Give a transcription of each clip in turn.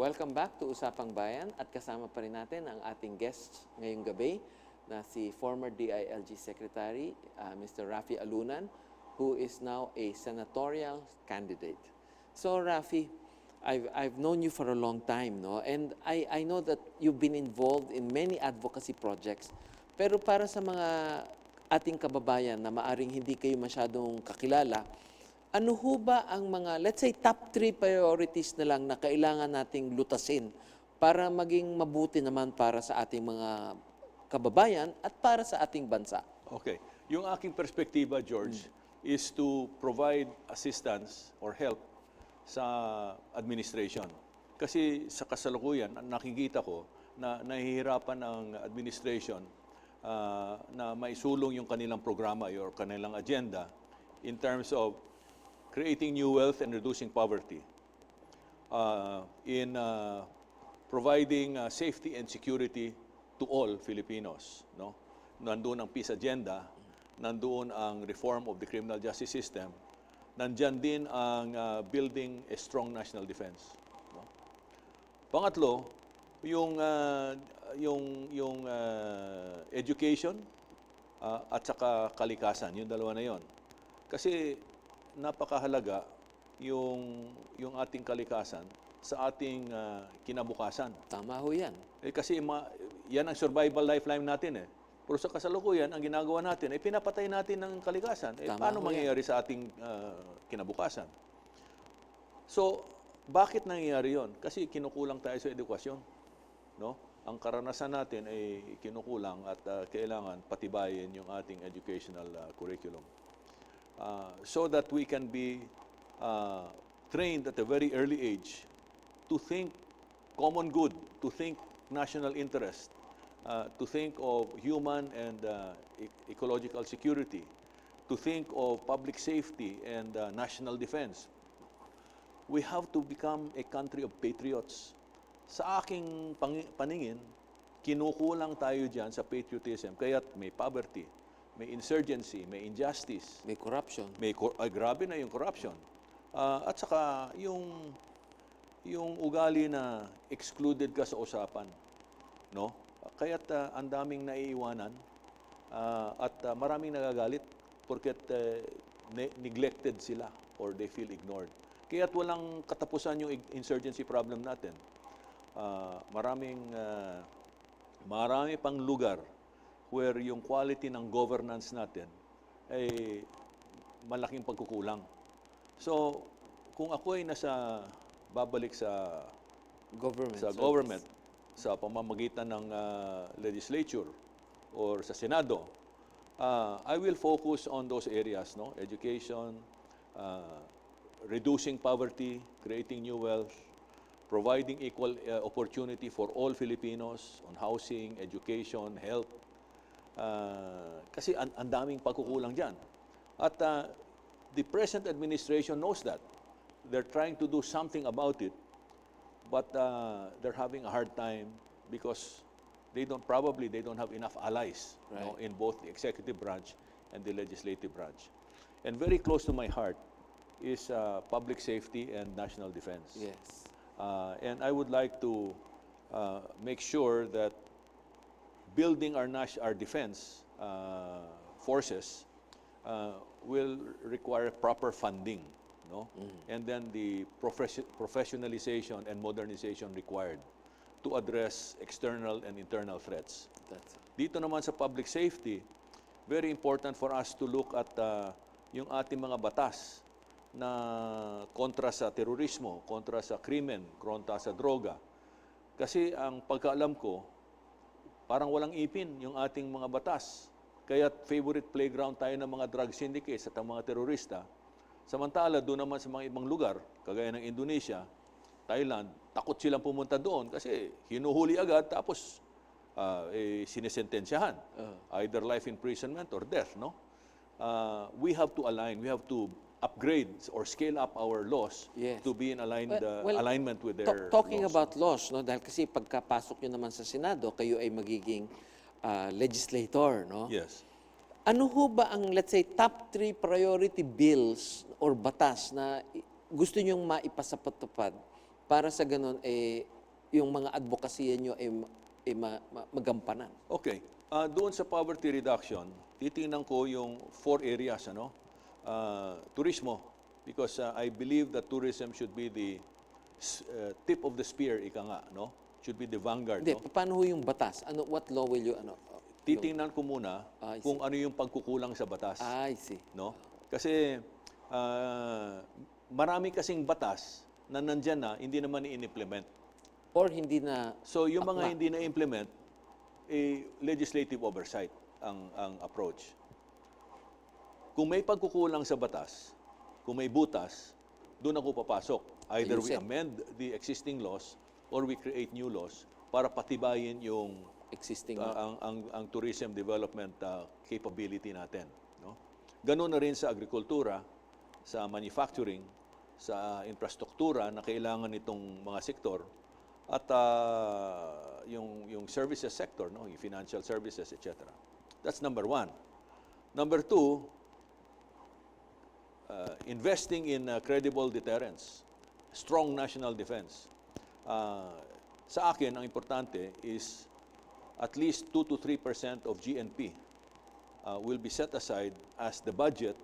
Welcome back to Usapang Bayan at kasama pa rin natin ang ating guest ngayong gabi na si former DILG Secretary Mr. Raffy Alunan, who is now a Senatorial Candidate. So Raffy, I've known you for a long time, no? And I know that you've been involved in many advocacy projects. Pero para sa mga ating kababayan na maaring hindi kayo masyadong kakilala, ano ho ba ang mga, let's say, top 3 priorities na lang na kailangan nating lutasin para maging mabuti naman para sa ating mga kababayan at para sa ating bansa? Okay. Yung aking perspektiba, George, is to provide assistance or help sa administration. Kasi sa kasalukuyan, nakikita ko na nahihirapan ang administration na maisulong yung kanilang programa or kanilang agenda in terms of creating new wealth and reducing poverty, in providing safety and security to all Filipinos. No? Nandoon ang peace agenda, nandoon ang reform of the criminal justice system, nandyan din ang building a strong national defense. No? Pangatlo, yung education at saka kalikasan, yung dalawa na yon. Kasi napakahalaga yung ating kalikasan sa ating kinabukasan. Tama ho yan. Kasi yan ang survival lifeline natin eh. Pero sa kasalukuyan, ang ginagawa natin ay pinapatay natin ng kalikasan. Paano mangyayari sa ating kinabukasan? So, bakit nangyayari yon? Kasi kinukulang tayo sa edukasyon. No? Ang karanasan natin ay kinukulang at kailangan patibayin yung ating educational curriculum. So that we can be trained at a very early age to think common good, to think national interest, to think of human and ecological security, to think of public safety and national defense. We have to become a country of patriots. Sa aking paningin, kinukulang tayo dyan sa patriotism, kaya't may poverty, may insurgency, may injustice. May corruption. Grabe na yung corruption. At saka yung ugali na excluded ka sa usapan. No? Kaya't ang daming naiiwanan at maraming nagagalit porket neglected sila or they feel ignored. Kaya't walang katapusan yung insurgency problem natin. Marami pang lugar where yung quality ng governance natin ay malaking pagkukulang. So, kung ako ay babalik sa government, sa pamamagitan ng legislature or sa Senado, I will focus on those areas, no? Education, reducing poverty, creating new wealth, providing equal opportunity for all Filipinos on housing, education, health. Kasi ang daming pagkukulang dyan. At the present administration knows that. They're trying to do something about it, but they're having a hard time because they don't have enough allies, right, no, in both the executive branch and the legislative branch. And very close to my heart is public safety and national defense. Yes. And I would like to make sure that building our defense forces will require proper funding, no? And then the professionalization and modernization required to address external and internal threats. Dito naman sa public safety, very important for us to look at yung ating mga batas na kontra sa terorismo, kontra sa krimen, kontra sa droga. Kasi ang pagkaalam ko, parang walang ipin yung ating mga batas. Kaya favorite playground tayo ng mga drug syndicates at ang mga terorista. Samantala, doon naman sa mga ibang lugar, kagaya ng Indonesia, Thailand, takot silang pumunta doon kasi hinuhuli agad tapos sinesentensyahan. Either life imprisonment or death, no? We have to align, we have to upgrade or scale up our laws, yes, to be in alignment with their talking laws. About laws, no? Dahil kasi pagkapasok nyo naman sa Senado, kayo ay magiging legislator, no? Yes. Ano ho ba ang, let's say, top 3 priority bills or batas na gusto nyong maipasapatupad para sa ganun, yung mga advokasya nyo ay magampanan? Okay. Doon sa poverty reduction, titingnan ko yung 4 areas, ano? Turismo, because I believe that tourism should be the tip of the spear, ika nga, no? Should be the vanguard, Hindi, no? paano ho yung batas? What law will you, Titingnan ko muna I kung ano yung pagkukulang sa batas, I see. no? Kasi marami kasing batas na nandyan na, hindi naman i-implement. Or hindi na, So yung mga hindi na-implement, legislative oversight ang approach. Kung may pagkukulang sa batas, kung may butas, doon ako papasok. Either we amend the existing laws or we create new laws para patibayin yung existing ang tourism development capability natin, no? Ganun na rin sa agrikultura, sa manufacturing, sa infrastruktura na kailangan nitong mga sektor, at yung services sector, no, yung financial services, etc. That's number 1. Number 2, investing in credible deterrence, strong national defense. Sa akin, ang importante is at least 2 to 3% of GNP will be set aside as the budget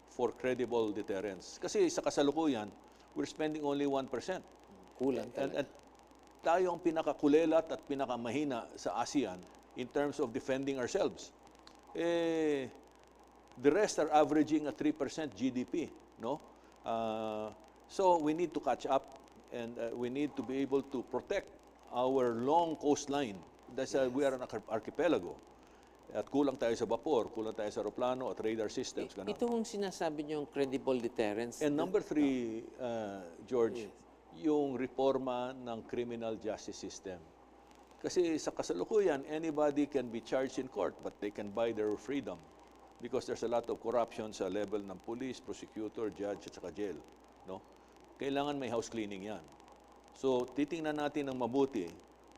for credible deterrence. Kasi sa kasalukuyan, we're spending only 1%. kulang talaga. And tayo ang pinakakulelat at pinakamahina sa ASEAN in terms of defending ourselves. The rest are averaging at 3% GDP, no? So we need to catch up, and we need to be able to protect our long coastline. That's we are an archipelago. At kulang tayo sa vapor, kulang tayo sa aeroplano at radar systems. Ganun. Ito yung sinasabi nyo, credible deterrence. And number 3, George, yung reforma ng criminal justice system. Kasi sa kasalukuyan, anybody can be charged in court, but they can buy their freedom because there's a lot of corruption sa level ng police, prosecutor, judge, at saka jail. No? Kailangan may house cleaning yan. So, titingnan natin ng mabuti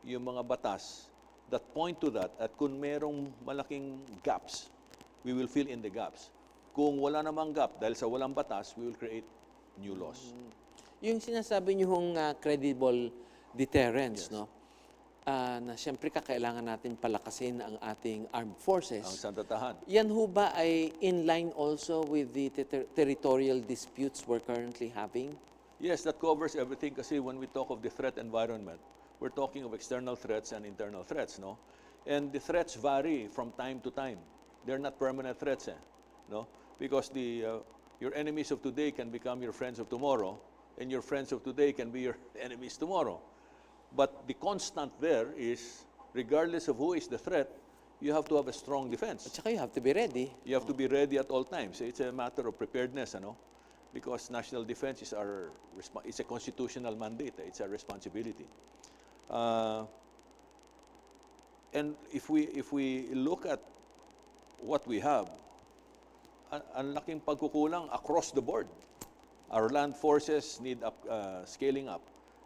yung mga batas that point to that, at kung merong malaking gaps, we will fill in the gaps. Kung wala namang gap, dahil sa walang batas, we will create new laws. Yung sinasabi nyo hong credible deterrence, no? Na siyempre kakailangan natin palakasin ang ating armed forces. Ang sandatahan. Yan ho ba ay in line also with the territorial disputes we're currently having? Yes, that covers everything kasi when we talk of the threat environment, we're talking of external threats and internal threats, no? And the threats vary from time to time. They're not permanent threats, no? Because your enemies of today can become your friends of tomorrow, and your friends of today can be your enemies tomorrow. But the constant there is, regardless of who is the threat, you have to have a strong defense. At saka you have to be ready. You have to be ready at all times. It's a matter of preparedness, ano? Because national defense is it's a constitutional mandate. It's a responsibility. And if we look at what we have, ang laking pagkukulang across the board. Our land forces need scaling up.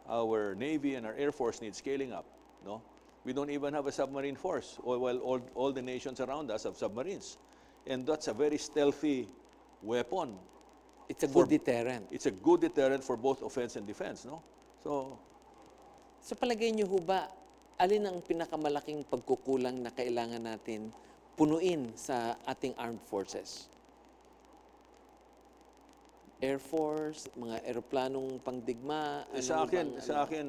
Our Navy and our Air Force need scaling up. No, we don't even have a submarine force. While all the nations around us have submarines, and that's a very stealthy weapon. It's a good deterrent. It's a good deterrent for both offense and defense. No, so sa palagay niyo ho ba, alin ang pinakamalaking pagkukulang na kailangan natin punuin sa ating armed forces? Air Force, mga eroplanong pangdigma, sa akin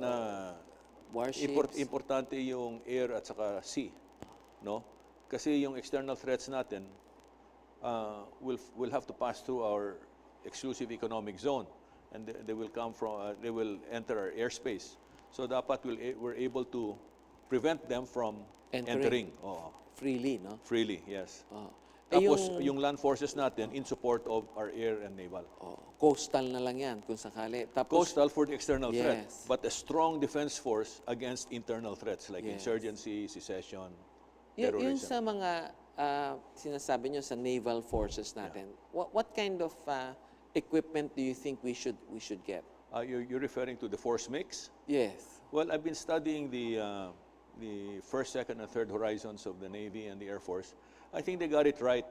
warships? importante yung air at saka sea, no? Kasi yung external threats natin will have to pass through our exclusive economic zone, and they will come from they will enter our airspace. So dapat we're able to prevent them from entering. Freely, no? Freely, yes. Tapos yung land forces natin in support of our air and naval. Coastal na lang yan kung sakali. Tapos, Coastal for the external threat, Yes. but a strong defense force against internal threats like Yes. insurgency, secession, Yung terrorism. sa mga sinasabi nyo sa naval forces natin, what kind of equipment do you think we should get? You're referring to the force mix? Yes. Well, I've been studying the first, second, and third horizons of the Navy and the Air Force. I think they got it right.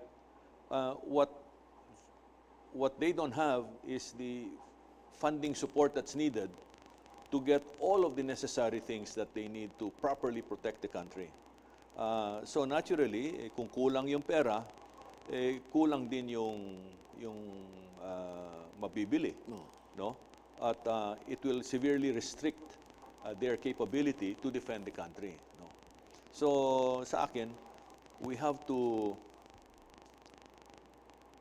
What they don't have is the funding support that's needed to get all of the necessary things that they need to properly protect the country. So naturally, kung kulang yung pera, kulang din yung mabibili, no? At it will severely restrict their capability to defend the country, no? So sa akin, we have to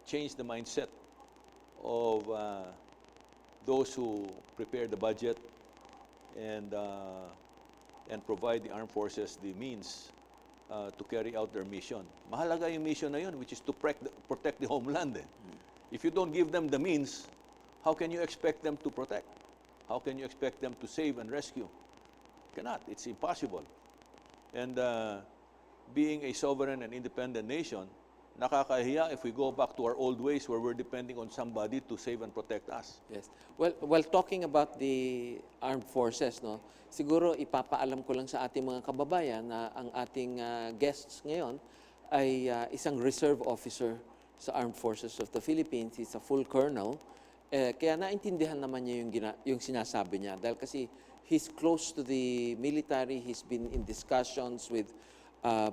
change the mindset of those who prepare the budget and provide the armed forces the means to carry out their mission. Mahalaga yung mission na yun, which is to protect the homeland. If you don't give them the means, how can you expect them to protect? How can you expect them to save and rescue? Cannot. It's impossible. And being a sovereign and independent nation, nakakahiya if we go back to our old ways where we're depending on somebody to save and protect us. Yes. Well, talking about the armed forces, no, siguro ipapaalam ko lang sa ating mga kababayan na ang ating guests ngayon ay isang reserve officer sa Armed Forces of the Philippines. He's a full colonel. Kaya naintindihan naman niya yung sinasabi niya. Dahil kasi he's close to the military. He's been in discussions with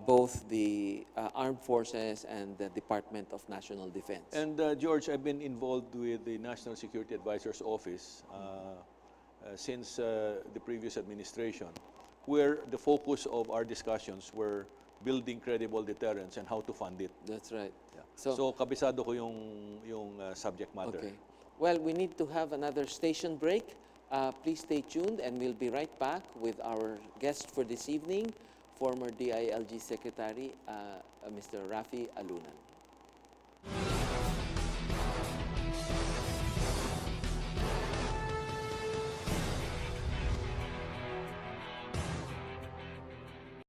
both the Armed Forces and the Department of National Defense. And George, I've been involved with the National Security Advisor's Office since the previous administration, where the focus of our discussions were building credible deterrence and how to fund it. That's right. Yeah. So, So kabisado ko yung subject matter. okay. Well, we need to have another station break. Please stay tuned and we'll be right back with our guest for this evening, former DILG Secretary, Mr. Raffy Alunan.